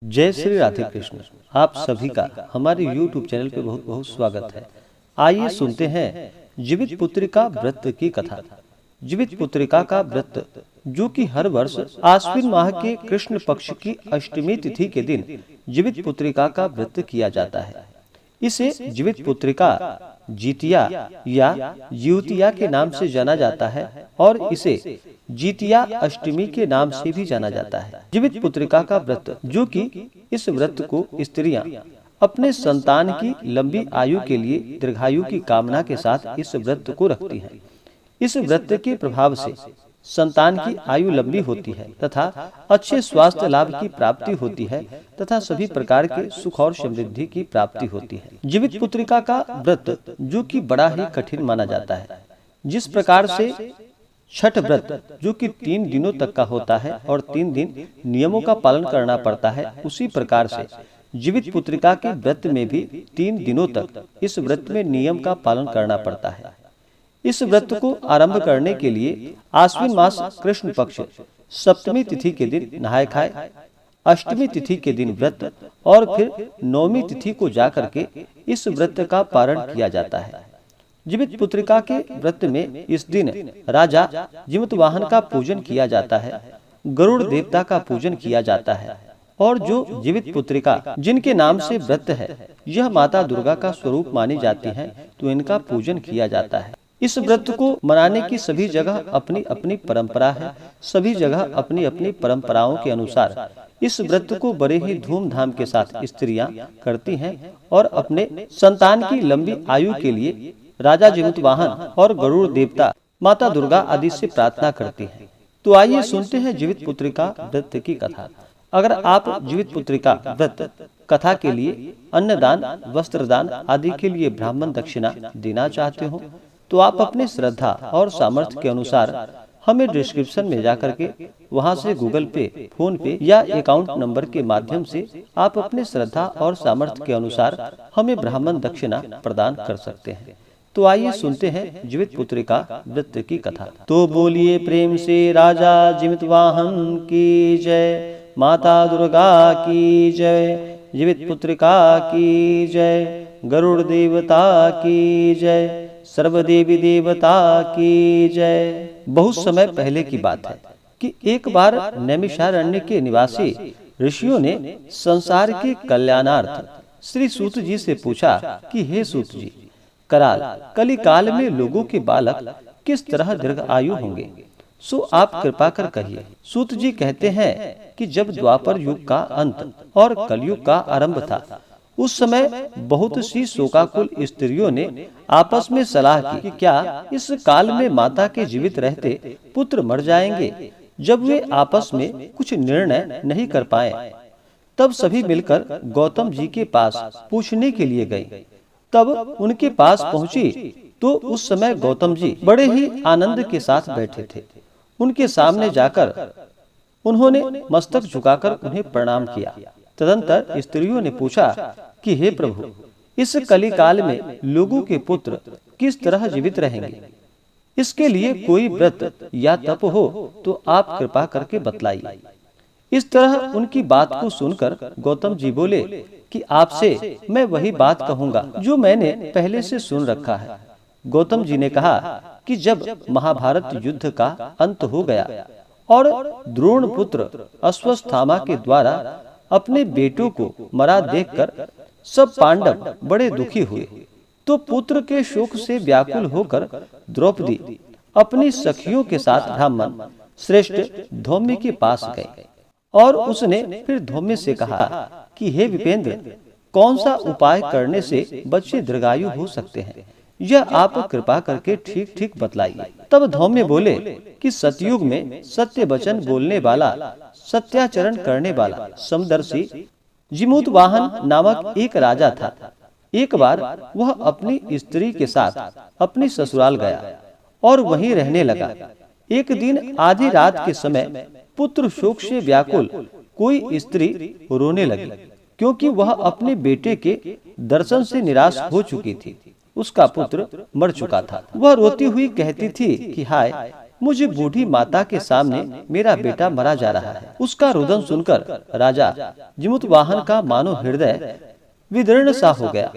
जय श्री राधे कृष्ण। आप सभी का हमारे YouTube चैनल पे बहुत बहुत स्वागत है। आइए सुनते हैं जीवित पुत्रिका व्रत की कथा। जीवित पुत्रिका का व्रत जो कि हर वर्ष आश्विन माह के कृष्ण पक्ष की अष्टमी तिथि के दिन जीवित पुत्रिका का व्रत किया जाता है। इसे जीवित पुत्रिका जीतिया या युतिया के नाम से जाना जाता है और इसे जीतिया अष्टमी के नाम से भी जाना जाता है। जीवित पुत्रिका का व्रत जो कि इस व्रत को स्त्रियां अपने संतान की लंबी आयु के लिए दीर्घायु की कामना के साथ इस व्रत को रखती हैं। इस व्रत के प्रभाव से संतान की आयु लंबी होती है तथा अच्छे स्वास्थ्य लाभ की प्राप्ति होती है तथा सभी प्रकार के सुख और समृद्धि की प्राप्ति होती है। जीवित पुत्रिका का व्रत जो कि बड़ा ही कठिन माना जाता है। जिस प्रकार से छठ व्रत जो कि 3 दिनों तक का होता है और 3 दिन नियमों का पालन करना पड़ता है, उसी प्रकार से जीवित पुत्रिका के व्रत में भी 3 दिनों तक इस व्रत में नियम का पालन करना पड़ता है। इस व्रत को आरंभ करने के लिए आश्विन मास कृष्ण पक्ष सप्तमी तिथि के दिन नहाय खाए, अष्टमी तिथि के दिन व्रत और फिर नौमी तिथि को जाकर के इस व्रत का पारण किया जाता है। जीवित पुत्रिका के व्रत में इस दिन राजा जिमतवाहन का पूजन किया जाता है, गरुड़ देवता का पूजन किया जाता है और जो जीवित पुत्रिका जिनके नाम से व्रत है यह माता दुर्गा का स्वरूप मानी जाती है, तो इनका पूजन किया जाता है। इस व्रत को मनाने की सभी जगह अपनी अपनी परंपरा है। सभी जगह अपनी अपनी परंपराओं के अनुसार इस व्रत को बड़े ही धूमधाम के साथ स्त्रियां करती हैं और अपने संतान की लंबी आयु के लिए राजा जिमतवाहन और गरुड़ देवता माता दुर्गा आदि से प्रार्थना करती हैं। तो आइए सुनते हैं जीवित पुत्रिका व्रत की कथा। अगर आप जीवित पुत्रिका व्रत कथा के लिए अन्नदान, वस्त्रदान आदि के लिए ब्राह्मण दक्षिणा देना चाहते हो तो आप अपने श्रद्धा और सामर्थ्य के अनुसार हमें डिस्क्रिप्शन में जाकर के वहां से गूगल पे, फोन पे या अकाउंट नंबर के माध्यम से आप अपने श्रद्धा और सामर्थ्य के अनुसार हमें ब्राह्मण दक्षिणा प्रदान कर सकते हैं। तो आइए सुनते हैं जीवित पुत्रिका व्रत की कथा। तो बोलिए प्रेम से राजा जिमतवाहन की जय, माता दुर्गा की जय, जीवित पुत्रिका की जय, गरुड़ देवता की जय, सर्वदेवी देवता की जय। बहुत समय पहले की बात है कि एक बार नैमिषारण्य के निवासी ऋषियों ने संसार के कल्याणार्थ श्री सूत जी से पूछा कि हे सूत जी, कराल कली काल में लोगों के बालक किस तरह दीर्घ आयु होंगे, सो आप कृपा कर कहिए। सूत जी कहते हैं कि जब द्वापर युग का अंत और कलयुग का आरंभ था, उस समय बहुत सी शोकाकुल स्त्रियों ने आपस में सलाह की कि क्या इस काल में माता के जीवित रहते पुत्र मर जाएंगे। जब वे आपस में कुछ निर्णय नहीं कर पाए तब सभी मिलकर गौतम जी के पास पूछने के लिए गए। तब उनके पास पहुंची तो उस समय गौतम जी बड़े ही आनंद के साथ बैठे थे। उनके सामने जाकर उन्होंने मस्तक झुकाकर उन्हें प्रणाम किया। तदंतर स्त्रियों ने पूछा कि हे प्रभु, इस कली काल में लोगों के पुत्र किस तरह जीवित रहेंगे, इसके लिए कोई व्रत या तप हो तो आप कृपा करके बतलाइए। इस तरह उनकी बात को सुनकर गौतम जी बोले कि आपसे मैं वही बात कहूंगा जो मैंने पहले से सुन रखा है। गौतम जी ने कहा कि जब महाभारत युद्ध का अंत हो गया और द्रोण पुत्र अश्वत्थामा के द्वारा अपने बेटों को मरा देखकर सब पांडव बड़े दुखी हुए, तो पुत्र के शोक से व्याकुल होकर द्रौपदी अपनी सखियों के साथ ब्राह्मण श्रेष्ठ धौम्य के पास गए और उसने फिर धौम्य से कहा कि हे विपेंद्र, कौन सा उपाय करने से बच्चे दीर्घायु हो सकते हैं, यह आप कृपा करके ठीक ठीक बतलाइए। तब धौम्य बोले कि सतयुग में सत्य वचन बोलने वाला, सत्याचरण करने वाला समदर्शी जिमूतवाहन नामक एक राजा था। एक बार वह अपनी स्त्री के साथ अपनी ससुराल गया और वहीं रहने लगा। एक दिन आधी रात के समय पुत्र शोक से व्याकुल कोई स्त्री रोने लगी, क्योंकि वह अपने बेटे के दर्शन से निराश हो चुकी थी। उसका पुत्र मर चुका था। वह रोती हुई कहती थी कि हाय, मुझे बूढ़ी माता के सामने मेरा बेटा मरा जा रहा है। उसका रुदन सुनकर राजा जिमुतवाहन का मानो हृदय विदीर्ण सा हो गया।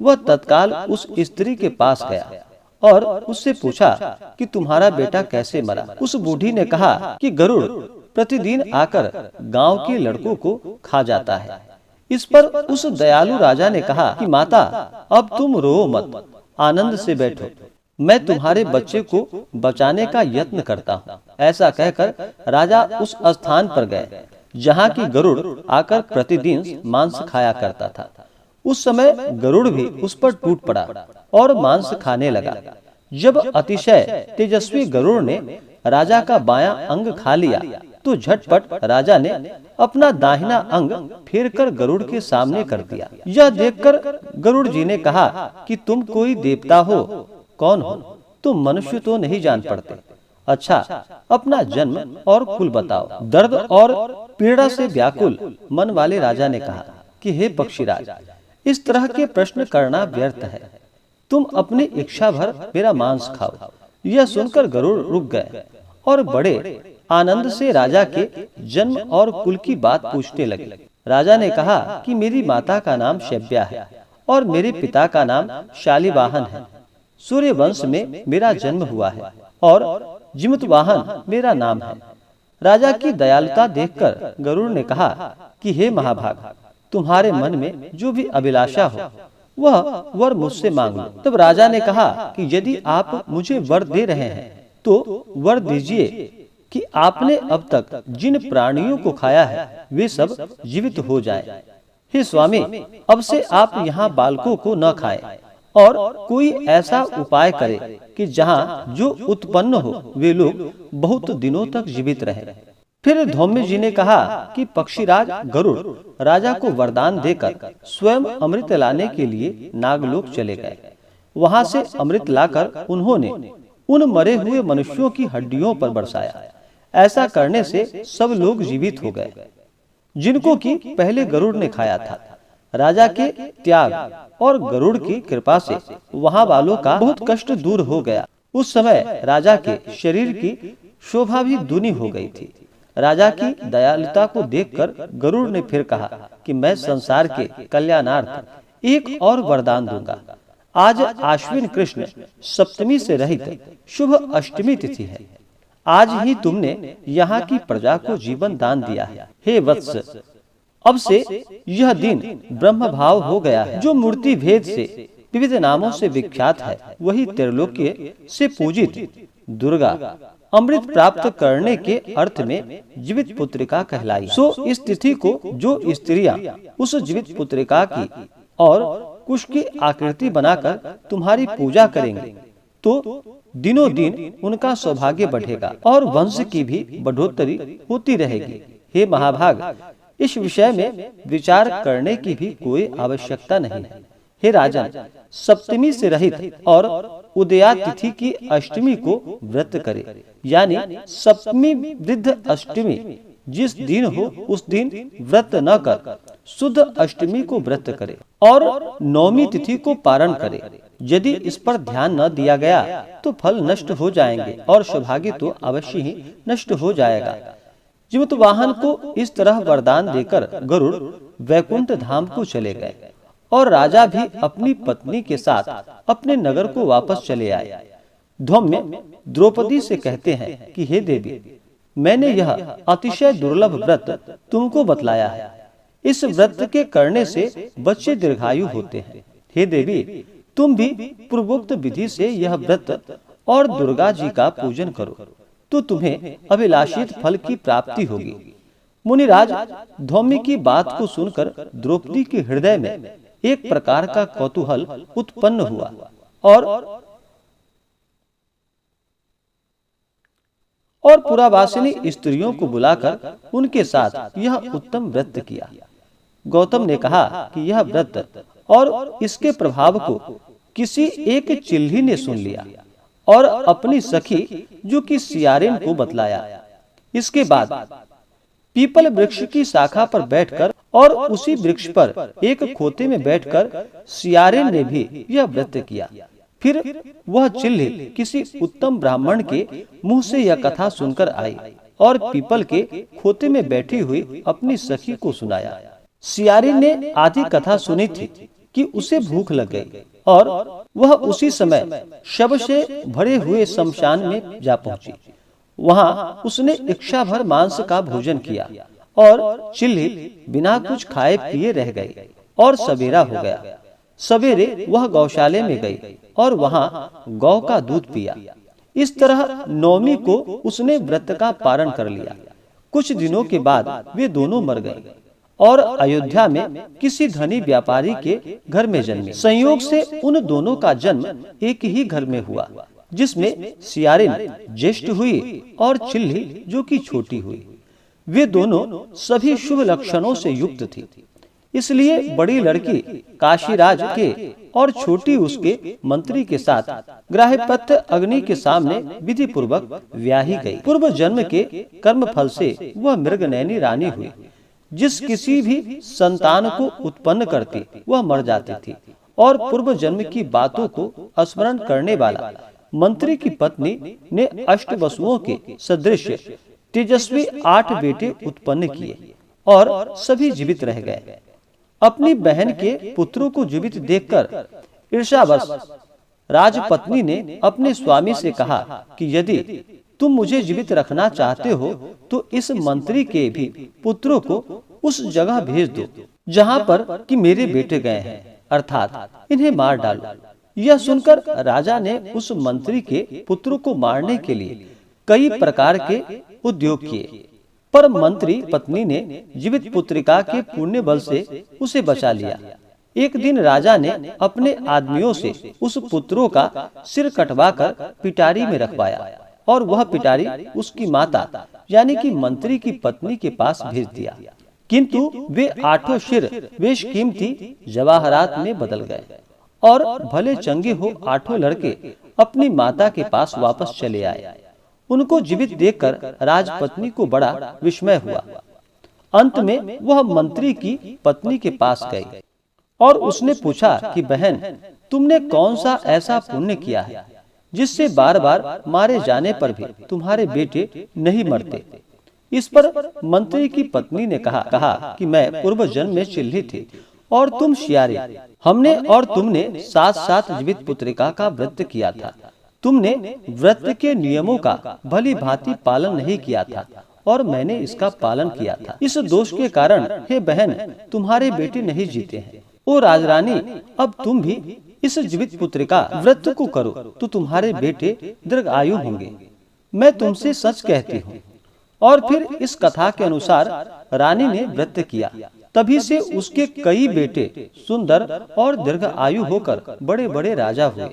वह तत्काल उस स्त्री के पास गया और उससे पूछा कि तुम्हारा बेटा कैसे मरा। उस बूढ़ी ने कहा कि गरुड़ प्रतिदिन आकर गांव के लड़कों को खा जाता है। इस पर उस दयालु राजा ने कहा कि माता, अब तुम रो मत, आनंद से बैठो, मैं तुम्हारे बच्चे को बचाने का यत्न करता हूँ। ऐसा कहकर राजा उस स्थान पर गए जहाँ की गरुड़ आकर प्रतिदिन मांस खाया करता था। उस समय गरुड़ भी उस पर टूट पड़ा और मांस खाने लगा। जब अतिशय तेजस्वी गरुड़ ने राजा का बायां अंग खा लिया तो झटपट राजा ने अपना दाहिना अंग फेरकर गरुड़ के सामने कर दिया। यह देखकर गरुड़ जी ने कहा कि तुम कोई देवता हो? कौन हो? तुम मनुष्य तो नहीं जान पड़ते। अच्छा, अपना जन्म और कुल बताओ। दर्द और पीड़ा से व्याकुल मन वाले राजा ने कहा कि हे पक्षीराज, इस तरह के प्रश्न करना व्यर्थ है। तुम अपनी इच्छा भर मेरा मांस खाओ। यह सुनकर गरुड़ रुक गए और बड़े आनंद से राजा के जन्म और कुल की बात पूछने लगे। राजा ने कहा कि मेरी माता का नाम शैब्या है और मेरे पिता का नाम शालिवाहन है। सूर्य वंश में मेरा जन्म हुआ है और जिमुतवाहन मेरा नाम है। राजा की दयालुता देखकर गरुड़ ने कहा कि हे महाभाग, तुम्हारे मन में जो भी अभिलाषा हो वह वर मुझसे मांग लो। तब राजा ने कहा कि यदि आप मुझे वर दे रहे हैं तो वर दीजिए कि आपने अब तक जिन प्राणियों को खाया है वे सब जीवित हो जाएं। हे स्वामी, अब से आप यहाँ बालकों को न खाएं और कोई ऐसा उपाय करे कि जहाँ जो उत्पन्न हो वे लोग बहुत दिनों तक जीवित रहें। फिर धौम्य जी ने कहा कि पक्षीराज गरुड़ राजा को वरदान देकर स्वयं अमृत लाने के लिए नागलोक चले गए। वहां से अमृत लाकर उन्होंने उन मरे हुए मनुष्यों की हड्डियों पर बरसाया। ऐसा करने से सब लोग जीवित हो गए जिनको कि पहले गरुड़ ने खाया था। राजा के त्याग और गरुड़ की कृपा से वहां वालों का बहुत कष्ट दूर हो गया। उस समय राजा के शरीर की शोभा भी दूनी हो गई थी। राजा की दयालुता को देखकर गरुड़ ने फिर कहा कि मैं संसार के कल्याणार्थ एक और वरदान दूंगा। आज आश्विन कृष्ण सप्तमी से रहित शुभ अष्टमी तिथि है। आज ही तुमने यहाँ की प्रजा को जीवन दान दिया है। हे वत्स, अब से यह दिन ब्रह्म भाव हो गया है। जो मूर्ति भेद से विविध नामों से विख्यात है वही त्रैलोक्य से पूजित दुर्गा अमृत प्राप्त करने के अर्थ में जीवित पुत्रिका कहलाई। सो इस तिथि को जो स्त्रियां उस जीवित पुत्रिका की और कुश की आकृति बनाकर तुम्हारी पूजा करेंगे तो दिनों दिन उनका सौभाग्य बढ़ेगा और वंश की भी बढ़ोतरी होती रहेगी। हे महाभाग, इस विषय में विचार करने की भी कोई आवश्यकता नहीं है। हे राजन, सप्तमी से रहित और उदया तिथि की अष्टमी को व्रत करे, यानी सप्तमी वृद्ध अष्टमी जिस दिन हो उस दिन व्रत न कर शुद्ध अष्टमी को व्रत करे और नौमी तिथि को पारण करे। यदि इस पर ध्यान न दिया गया तो फल नष्ट हो जाएंगे और सौभाग्य तो अवश्य ही नष्ट हो जाएगा। जिमुतवाहन को इस तरह वरदान देकर गरुड़ वैकुंठ धाम को चले गए और राजा भी अपनी पत्नी के साथ अपने नगर को वापस चले आए। धौम्य द्रौपदी से कहते हैं कि हे देवी, मैंने यह अतिशय दुर्लभ व्रत तुमको बतलाया है। इस व्रत के करने से बच्चे दीर्घायु होते हैं। हे देवी, तुम भी पूर्वोक्त विधि से यह व्रत और दुर्गा जी का पूजन करो तो तुम्हें अभिलाषित फल की प्राप्ति होगी। मुनिराज, धौम्य की बात को सुनकर द्रौपदी के हृदय में एक प्रकार का कौतूहल उत्पन्न हुआ और पुरावासिनी स्त्रियों को बुलाकर उनके साथ यह उत्तम व्रत किया। गौतम ने कहा कि यह व्रत और इसके प्रभाव को किसी एक चिल्ही ने सुन लिया और अपनी सखी जो कि सियारिन को बतलाया। इसके बाद पीपल वृक्ष की शाखा पर बैठकर और उसी वृक्ष पर एक खोते में बैठकर सियारिन ने भी यह व्रत किया। फिर वह चिल्ली किसी उत्तम ब्राह्मण के मुंह से यह कथा सुनकर आई और पीपल के खोते में बैठी हुई अपनी सखी को सुनाया। सियारी ने आधी कथा सुनी थी कि उसे भूख लग गई और वह उसी समय शव से भरे हुए शमशान में जा पहुंची। वहां उसने इच्छा भर मांस का भोजन किया और चिल्ली बिना कुछ खाए पिए रह गई और सवेरा हो गया। सवेरे वह गौशाले में गई और वहां गौ का दूध पिया। इस तरह नौमी को उसने व्रत का पारण कर लिया। कुछ दिनों के बाद वे दोनों मर गए और अयोध्या में किसी धनी व्यापारी के घर में जन्मे। संयोग से उन दोनों का जन्म एक ही घर में हुआ, जिसमें सियारिन ज्येष्ठ हुई और चिल्ली जो कि छोटी हुई। वे दोनों सभी शुभ लक्षणों से युक्त थी, इसलिए बड़ी लड़की काशीराज के और छोटी उसके मंत्री के साथ ग्राह्यपत्र अग्नि के सामने विधि पूर्वक ब्याही गई। पूर्व जन्म के कर्म फल से वह मृगनयनी रानी हुई। जिस किसी भी संतान को उत्पन्न करती वह मर जाती थी और पूर्व जन्म की बातों को स्मरण करने वाला मंत्री की पत्नी ने अष्टवसुओं के सदृश तेजस्वी 8 बेटे उत्पन्न किए और सभी जीवित रह गए। अपनी बहन के पुत्रों को जीवित देखकर ईर्ष्यावश राजपत्नी ने अपने स्वामी से कहा कि यदि तुम मुझे जीवित रखना चाहते हो तो इस मंत्री के भी पुत्रों को उस जगह भेज दो जहाँ पर कि मेरे बेटे गए हैं, अर्थात इन्हें मार डालो। यह सुनकर राजा ने उस मंत्री के पुत्रों को मारने के लिए कई प्रकार के उद्योग किए, पर मंत्री पत्नी ने जीवित पुत्रिका के पुण्य बल से उसे बचा लिया। एक दिन राजा ने अपने आदमियों से उस पुत्रों का सिर कटवाकर पिटारी में रखवाया और वह पिटारी उसकी माता यानी कि मंत्री की पत्नी के पास भेज दिया। किंतु वे 8 सिर बेशकीमती जवाहरात में बदल गए और भले चंगे हो 8 लड़के अपनी माता के पास वापस चले आए। उनको जीवित देखकर राजपत्नी को बड़ा विस्मय हुआ। अंत में वह मंत्री की पत्नी के पास गई और उसने पूछा कि बहन, तुमने कौन सा ऐसा पुण्य किया है जिससे बार बार मारे जाने पर भी तुम्हारे बेटे नहीं मरते। इस पर मंत्री की पत्नी ने कहा कि मैं पूर्व जन्म में चिल्ली थी और तुम सियारी। हमने और तुमने साथ साथ जीवित पुत्रिका का व्रत किया था। तुमने व्रत के नियमों का भली भांति पालन नहीं किया था और मैंने इसका पालन किया था। इस दोष के कारण हे बहन, तुम्हारे बेटे नहीं जीते हैं। ओ राजरानी, अब तुम भी इस जीवित पुत्रिका व्रत को करो तो तुम्हारे बेटे दीर्घायु होंगे। मैं तुमसे सच कहती हूँ। और फिर इस कथा के अनुसार रानी ने व्रत किया। तभी से उसके कई बेटे सुंदर और दीर्घ आयु होकर बड़े बड़े राजा हुए।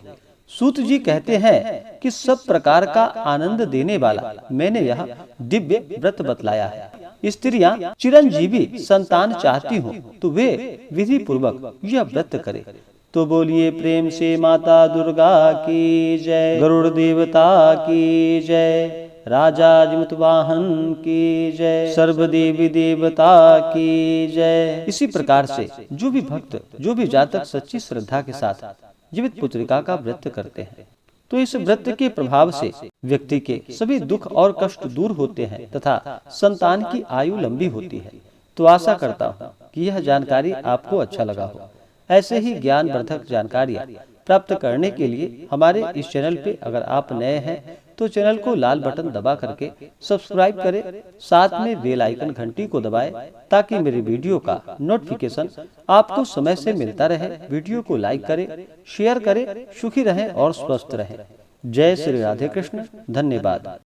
सूत जी कहते हैं कि सब प्रकार का आनंद देने वाला मैंने यह दिव्य व्रत बतलाया है। स्त्रियां चिरंजीवी संतान चाहती हो तो वे विधि पूर्वक यह व्रत करें। तो बोलिए प्रेम से माता दुर्गा की जय, गरुड़ देवता की जय, राजा जिमतवाहन की जय, सर्वदेवी देवता की जय। इसी प्रकार से जो भी भक्त, जो भी जातक सच्ची श्रद्धा के साथ जीवित पुत्रिका का व्रत करते हैं तो इस व्रत के प्रभाव से व्यक्ति के सभी दुख और कष्ट दूर होते हैं तथा संतान की आयु लंबी होती है। तो आशा करता हूँ कि यह जानकारी आपको अच्छा लगा हो। ऐसे ही ज्ञानवर्धक जानकारियाँ प्राप्त करने के लिए हमारे इस चैनल पे अगर आप नए हैं तो चैनल को लाल बटन दबा करके सब्सक्राइब करें, साथ में बेल आइकन घंटी को दबाएं ताकि मेरे वीडियो का नोटिफिकेशन आपको समय से मिलता रहे। वीडियो को लाइक करें, शेयर करें। सुखी रहें और स्वस्थ रहें। जय श्री राधे कृष्ण। धन्यवाद।